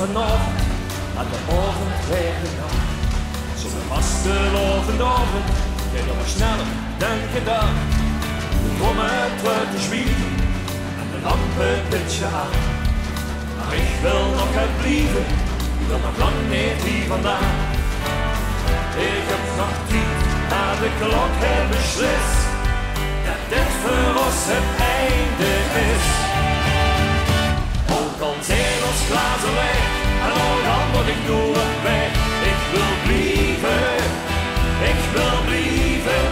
vanavond aan de avond weer gedaan. Zo'n vastelovende avond geht aber schneller dan gedaan. De trommen te zwiegen en de lampen een beetje aan. Maar ik wil nog het blijven, ik wil nog lang niet hier vandaan. Ik heb nog tijd, maar de klok heeft beslist dat dit voor ons het einde is. Ook al zijn ons glazen leeg en ook al moet ik door weg. Ik wil blijven, ik wil blijven.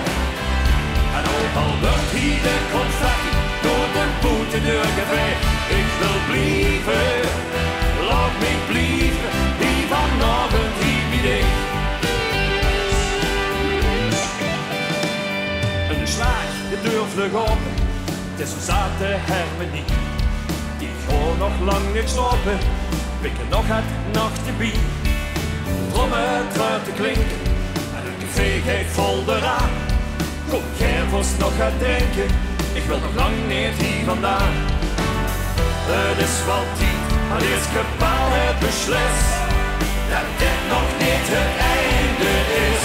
En ook al wordt hier de confetti door de boetendeur geveegd. Ik wil blijven, laat me blijven, hier vanavond hier bij dich. En de slag, de deur vlug open, het is een zate harmonie. Ik ga nog lang niet slapen, pikken nog het nachtgebied. Trommen truit te klinken en een café geeft vol de raam. Kom jij vast nog gaat drinken, ik wil nog lang niet hier vandaan. Het is wel tijd, maar eerst gepaal het beslist dat dit nog niet het einde is.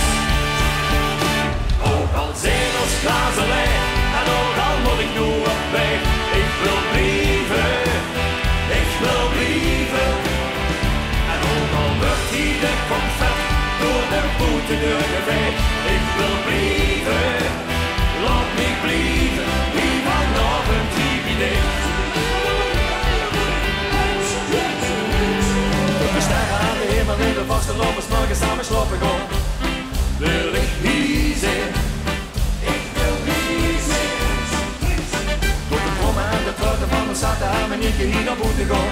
Ook al zijn ons glazen leeg en ook al moet ik nu op weg. Ik wil blijven, ik wil blijven. En ook al wordt hier de confetti door de boetendeur geveegd. Ik wil blijven, laat me blijven, hier vanavond hier bij dich. We staren aan de hemel in de vaste lopen, morgen samen slapen gaan. Wil ik hier zijn? Ik wil hier zijn. Door de trommen en de truiten van de zaten harmonieken hier naar boete gaan.